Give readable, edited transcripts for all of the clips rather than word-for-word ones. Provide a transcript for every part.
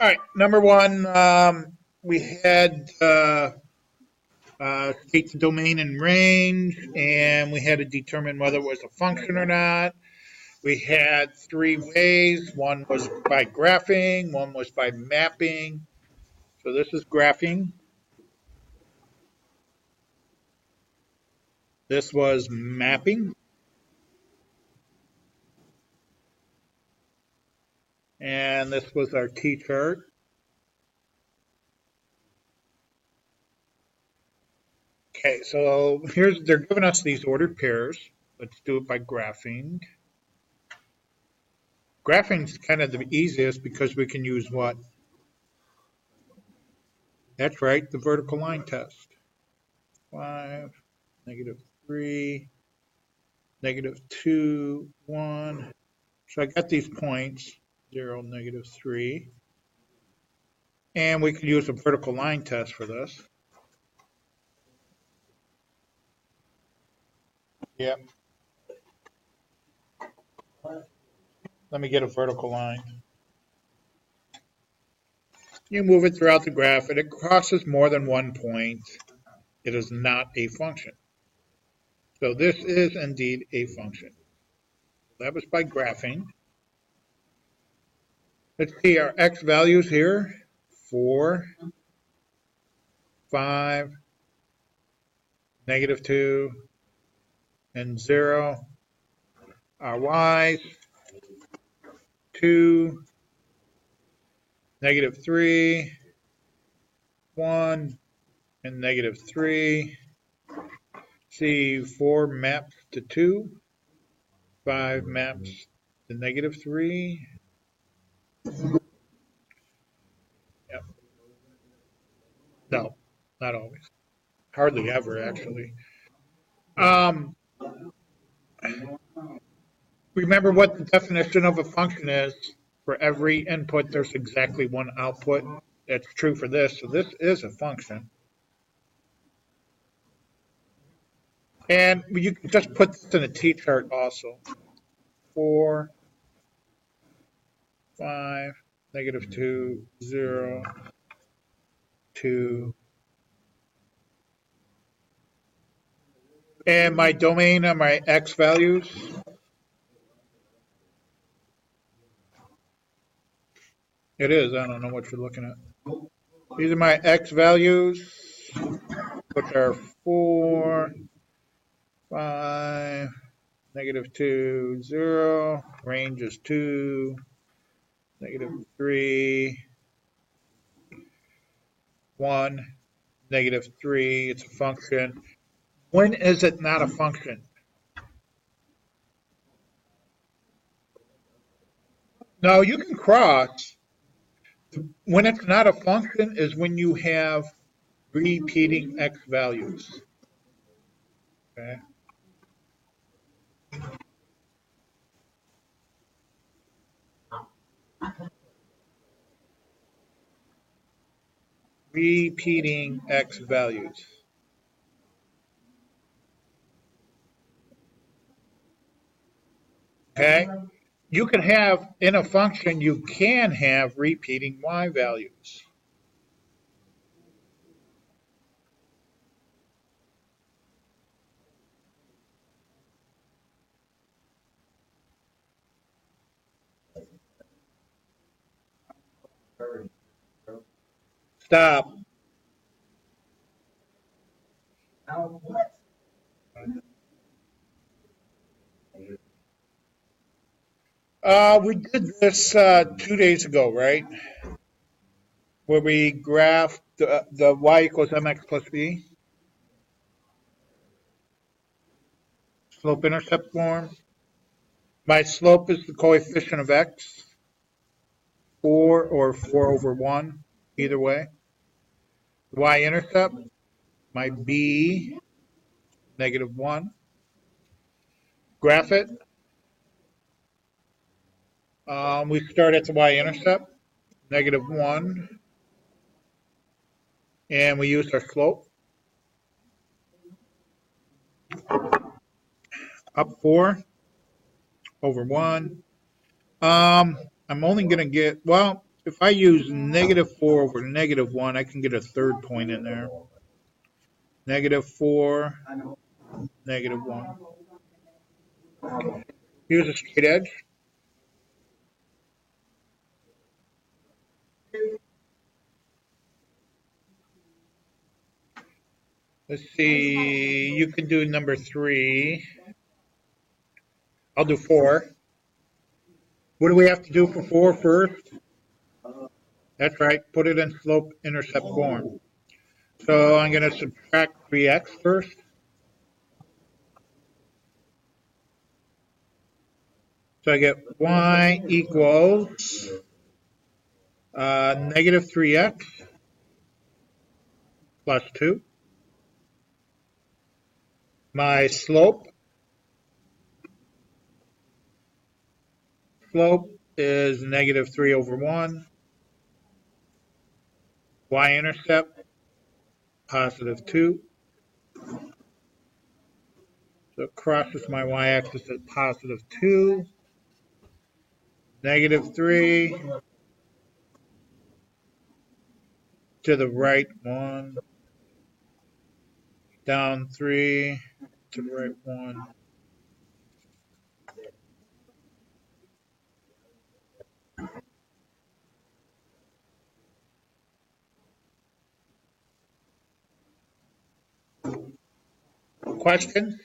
All right, number one, we had state the domain and range, and we had to determine whether it was a function or not. We had three ways. One was by graphing, one was by mapping. So this is graphing. This was mapping. And this was our t-chart. Okay, so they're giving us these ordered pairs. Let's do it by graphing. Graphing is kind of the easiest because we can use what? That's right, the vertical line test. 5, -3, -2, 1. So I got these points, 0, -3. And we can use a vertical line test for this. Yep. Let me get a vertical line. You move it throughout the graph and it crosses more than one point. It is not a function. So this is indeed a function. That was by graphing. Let's see our x values here. 4, 5, -2, and 0. Our y's, 2, -3, 1, and -3. See, 4 maps to 2, 5 maps to -3. Yep. No, not always. Hardly ever, actually. Remember what the definition of a function is. For every input, there's exactly one output. That's true for this. So this is a function. And you can just put this in a t-chart also. 4, 5, -2, 0, 2. And my domain are my x values. It is. I don't know what you're looking at. These are my x values, which are 4, 5, -2, 0. Range is 2, -3, 1, -3. It's a function. When is it not a function? No, you can cross. When it's not a function is when you have repeating x values. Okay. Repeating x values. Okay. You can have, in a function, you can have repeating y values. Stop. We did this 2 days ago, right? Where we graphed the y equals mx plus b. Slope-intercept form. My slope is the coefficient of x, 4 or 4 over 1, either way. Y-intercept, my b, -1. Graph it. We start at the y-intercept, -1, and we use our slope. Up 4 over 1. I'm only going to get, well, if I use -4 over -1, I can get a third point in there. -4, -1. Here's a straight edge. Let's see, you can do number 3. I'll do 4. What do we have to do for 4 first? That's right, put it in slope intercept form. So I'm going to subtract 3x first. So I get y equals -3x plus 2. My slope is -3 over 1. Y-intercept, +2. So it crosses my y-axis at +2. -3 to the right 1. Down 3 to the right 1. Question?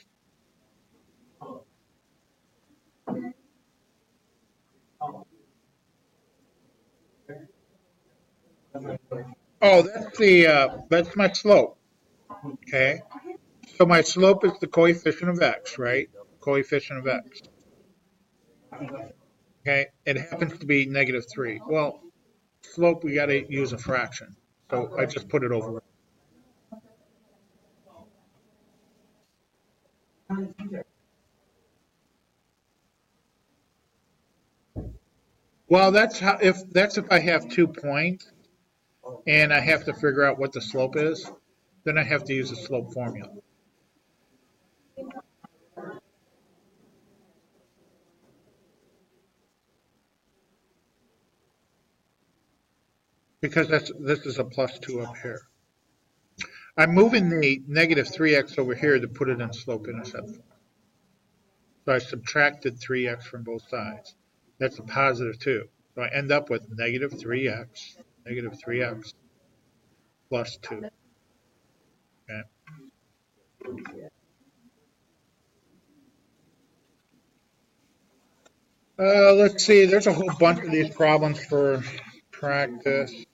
Oh, that's my slope. Okay. So my slope is the coefficient of x, right? Coefficient of x. Okay. It happens to be -3. Well, slope, we got to use a fraction. So I just put it over. Well, that's if I have 2 points and I have to figure out what the slope is, then I have to use a slope formula. Because this is a +2 up here. I'm moving the -3x over here to put it in slope intercept form. So I subtracted 3x from both sides. That's a +2. So I end up with -3x plus 2. Okay. Let's see. There's a whole bunch of these problems for practice.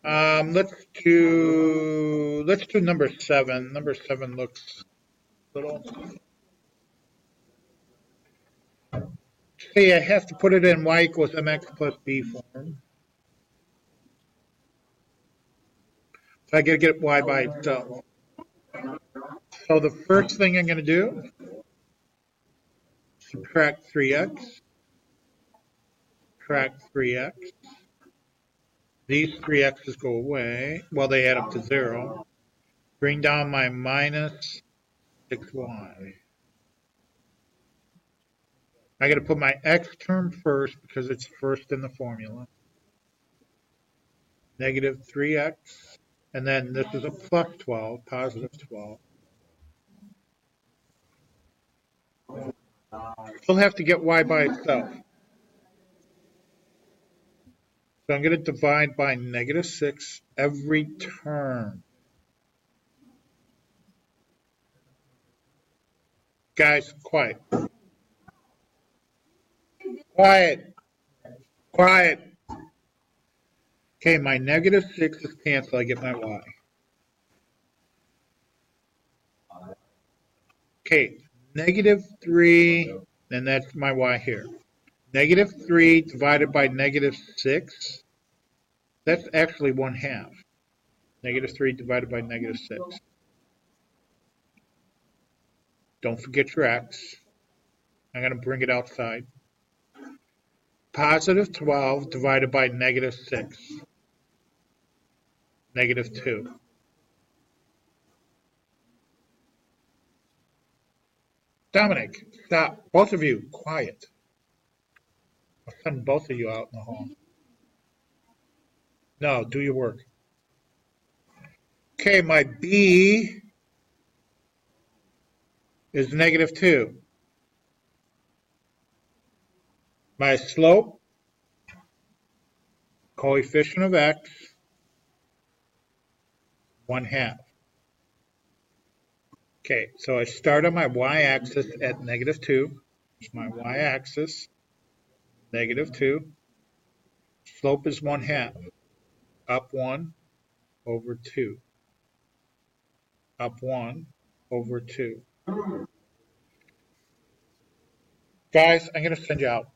Let's do number 7. Number 7 looks little. See, I have to put it in y equals mx plus b form. So I got to get y by itself. So the first thing I'm going to do, subtract 3x, subtract 3x. These 3x's go away. Well, they add up to 0. Bring down my minus 6y. I got to put my x term first because it's first in the formula. -3x. And then this is a +12, +12. Still have to get y by itself. So I'm going to divide by -6 every term. Guys, quiet. Quiet. Quiet. Okay, my -6 is canceled. I get my y. Okay, -3, and that's my y here. -3 divided by -6, that's actually 1/2. -3 divided by -6. Don't forget your x. I'm going to bring it outside. +12 divided by -6. -2. Dominic, stop. Both of you, quiet. send both of you out in the hall. No, do your work. Okay, my B is -2. My slope, coefficient of x, 1/2. Okay, so I start on my y-axis at -2. It's my y-axis, -2. Slope is 1/2. Up 1 over 2. Up 1 over 2. Guys, I'm going to send you out.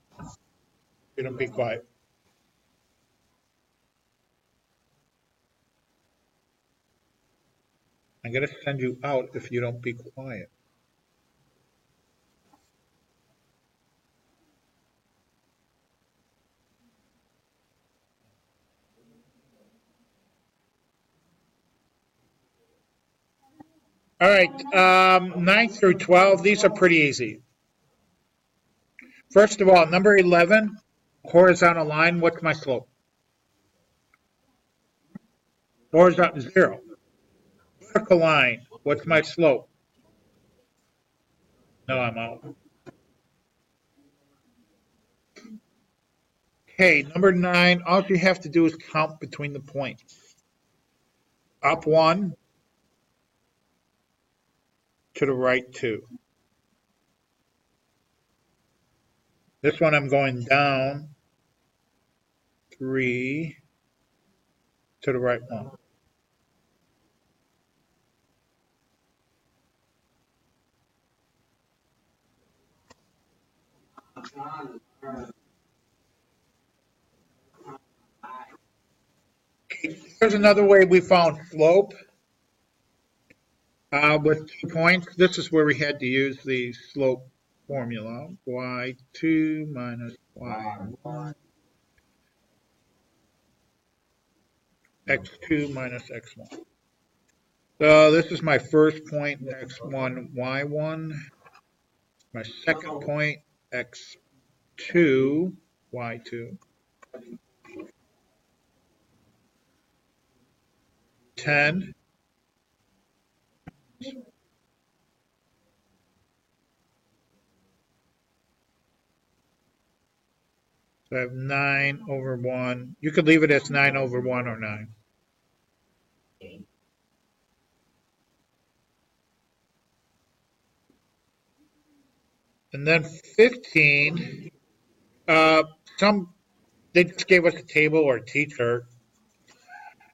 You don't be quiet. I'm going to send you out if you don't be quiet. All right, 9 through 12, these are pretty easy. First of all, number 11, horizontal line, what's my slope? Horizontal, 0. Vertical line, what's my slope? No, I'm out. Okay, number 9, all you have to do is count between the points. Up 1, to the right 2. This one I'm going down 3, to the right 1. Okay, here's another way we found slope with 2 points. This is where we had to use the slope formula. y2 minus y1. x2 minus x1. So this is my first point, x1, y1. My second point, x2, y2. 10. So I have 9 over 1. You could leave it as 9 over 1 or 9. And then 15, they just gave us a table or a t-shirt.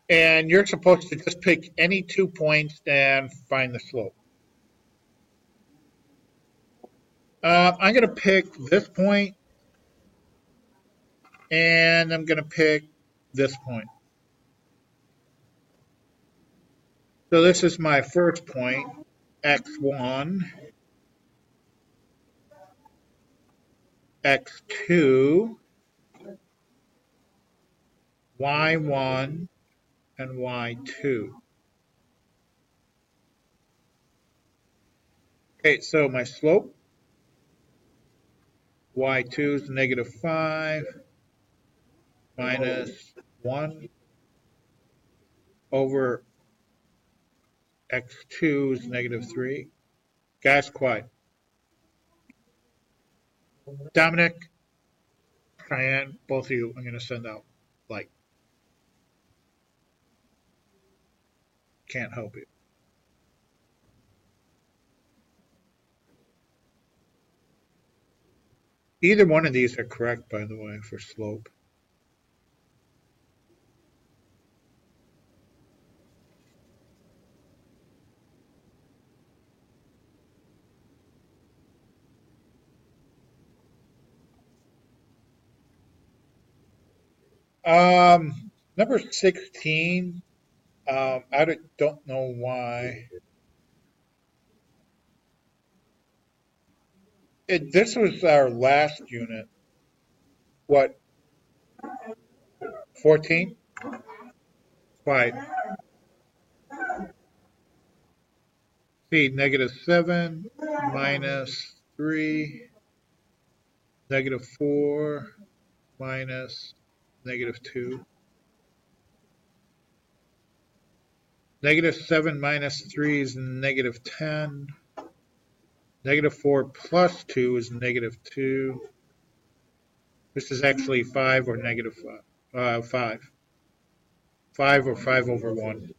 And you're supposed to just pick any 2 points and find the slope. I'm going to pick this point, and I'm going to pick this point. So this is my first point, x1, x2, y1, and y2. Okay, so my slope, y2 is -5 minus 1 over x2 is -3. Guys, quiet. Dominic, Cheyenne, both of you, I'm going to send out light. Can't help it. Either one of these are correct, by the way, for slope. Number 16, I don't know why. This was our last unit. What? 14? Quiet. See, -7 minus 3, -4, minus -2. -7 minus 3 is -10. -4 plus 2 is -2. This is actually 5 or -5. 5. 5 or 5 over 1.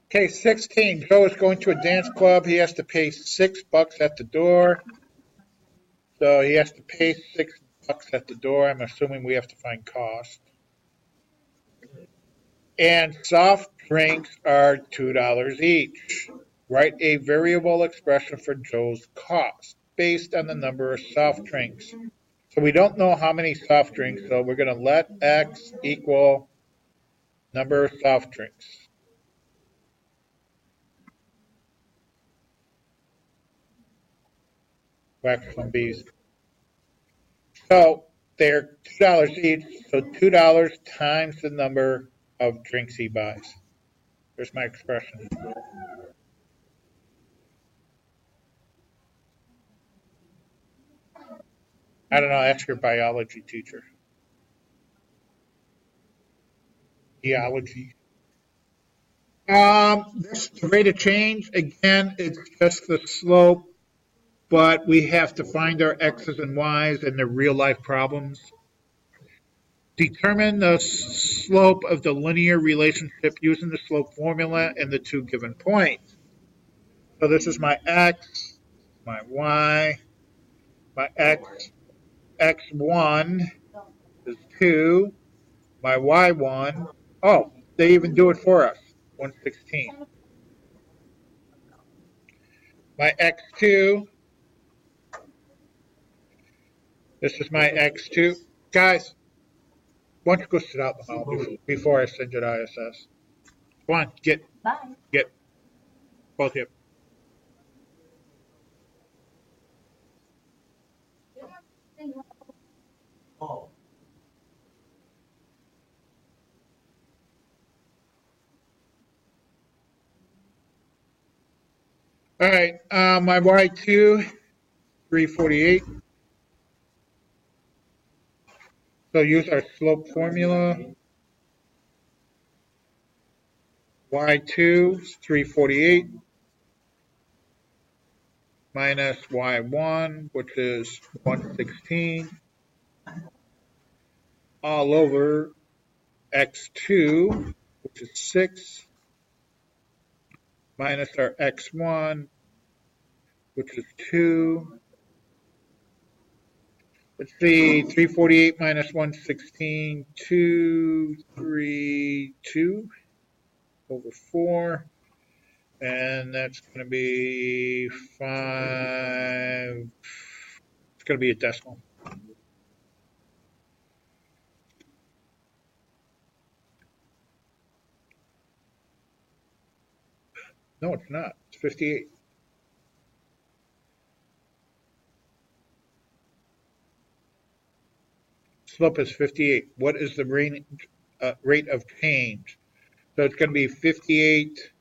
Okay, 16. Joe is going to a dance club. He has to pay $6 at the door. So he has to pay $6 at the door. I'm assuming we have to find cost. And soft drinks are $2 each. Write a variable expression for Joe's cost based on the number of soft drinks. So we don't know how many soft drinks, so we're going to let X equal number of soft drinks. Wax from B's. So they're $2 each, so $2 times the number of drinks he buys. There's my expression. I don't know, ask your biology teacher. Geology. This rate of change, again, it's just the slope, but we have to find our x's and y's and their real life problems. Determine the slope of the linear relationship using the slope formula and the two given points. So this is my x, my y, my x1 is 2, my y1, oh, they even do it for us, 1/16. My x2, this is my x2. Guys, why don't you go sit out in the hall before I send you to ISS? Come on, get both of you. Oh. All right, my y2, 348. So use our slope formula. Y2 is 348 minus y1, which is 1/16, all over x2, which is 6, minus our x1, which is 2. Let's see, 348 minus 1/16, 232 over 4. And that's going to be 5. It's going to be a decimal. No, it's not. It's 58. Slope is 58. What is the rate of change? So it's going to be 58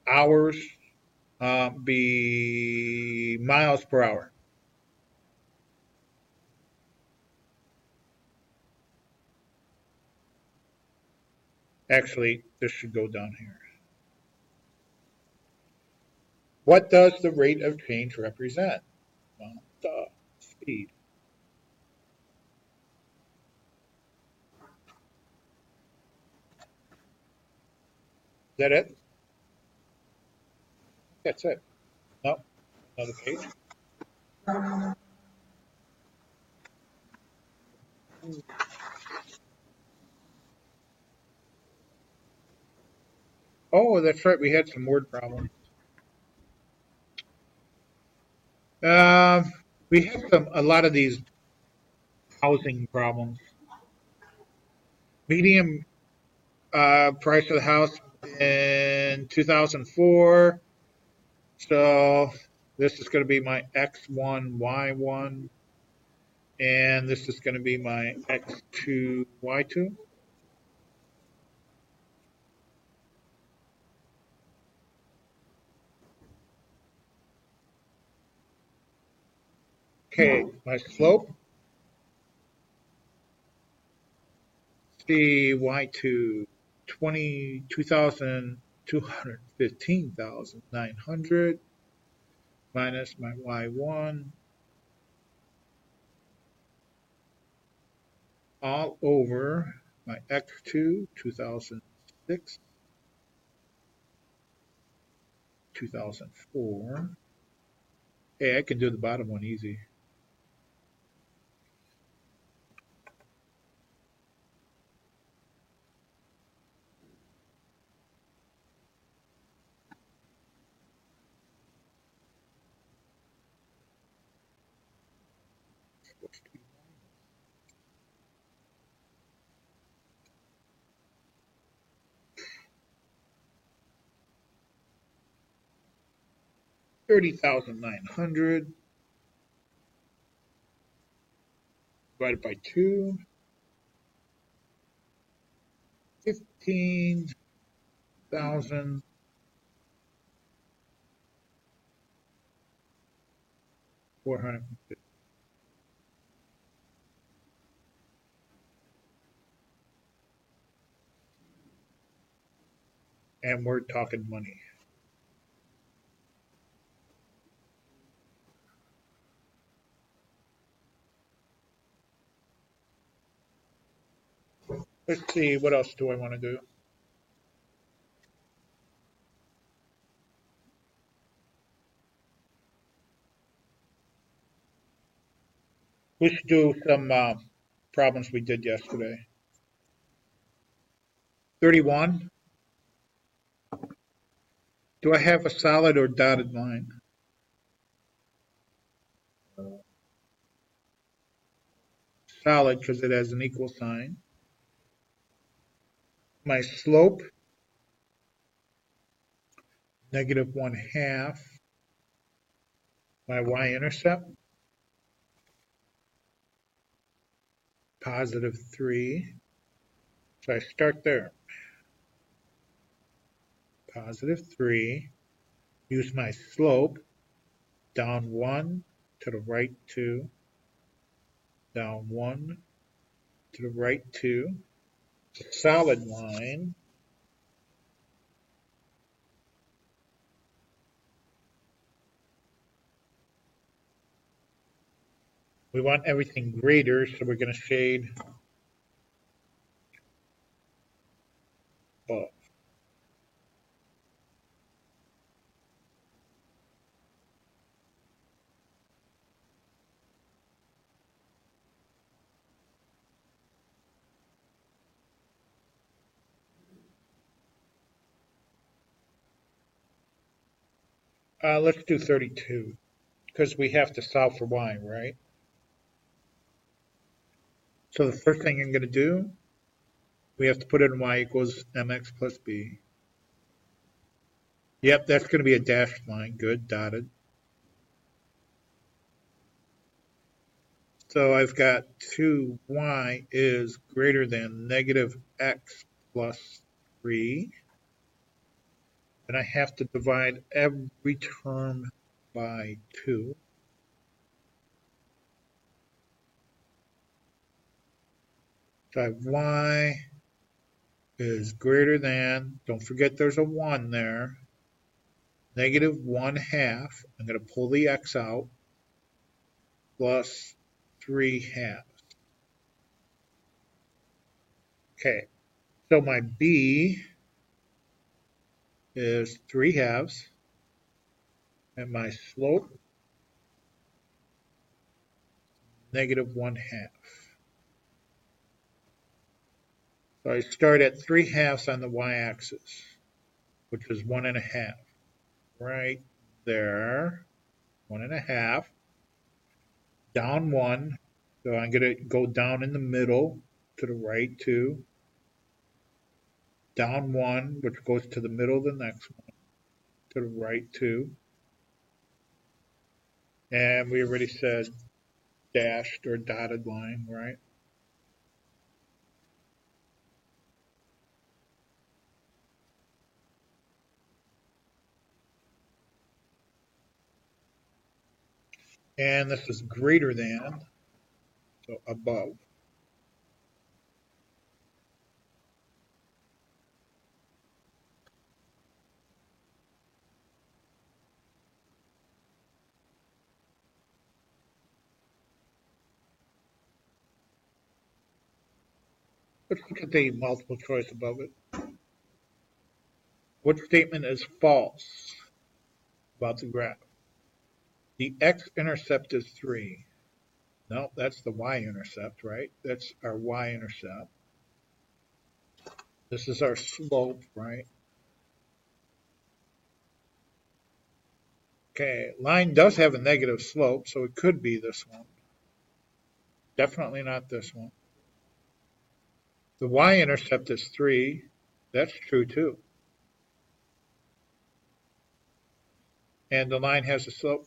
hours, be miles per hour. Actually, this should go down here. What does the rate of change represent? Well, the speed. Is that it? That's it. No, another page. Oh, that's right. We had some word problems. We had a lot of these housing problems. Medium price of the house in 2004. So this is going to be my X1, Y1, and this is going to be my X2, Y2. Okay, my slope, see y2, 2,215,900 minus my y1 all over my x2, 2006, 2004. Hey, I can do the bottom one easy. $30,900 divided by 2, 15,450. And we're talking money. Let's see, what else do I want to do? We should do some problems we did yesterday. 31. Do I have a solid or dotted line? Solid because it has an equal sign. My slope, -1/2. My y-intercept, +3. So I start there. +3. Use my slope, down 1, to the right 2, down 1, to the right 2. It's a solid line. We want everything greater, so we're going to shade above. Let's do 32, because we have to solve for y, right? So the first thing I'm going to do, we have to put in y equals mx plus b. Yep, that's going to be a dashed line. Good, dotted. So I've got 2y is greater than -x plus 3. And I have to divide every term by 2. So I have y is greater than, don't forget there's a 1 there, -1/2. I'm going to pull the x out, plus 3/2. Okay, so my b is 3/2, and my slope, -1/2. So I start at 3/2 on the y-axis, which is 1.5. Right there, 1.5. Down 1. So I'm going to go down in the middle to the right 2. Down 1, which goes to the middle of the next one, to the right 2. And we already said dashed or dotted line, right? And this is greater than, so above. Let's look at the multiple choice above it. What statement is false about the graph? The x-intercept is 3. No, that's the y-intercept, right? That's our y-intercept. This is our slope, right? Okay, line does have a negative slope, so it could be this one. Definitely not this one. The y-intercept is 3. That's true too. And the line has a slope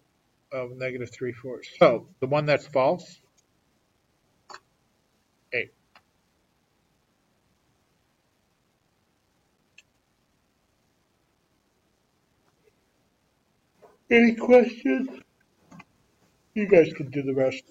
of negative 3/4. So the one that's false, A. Any questions? You guys can do the rest.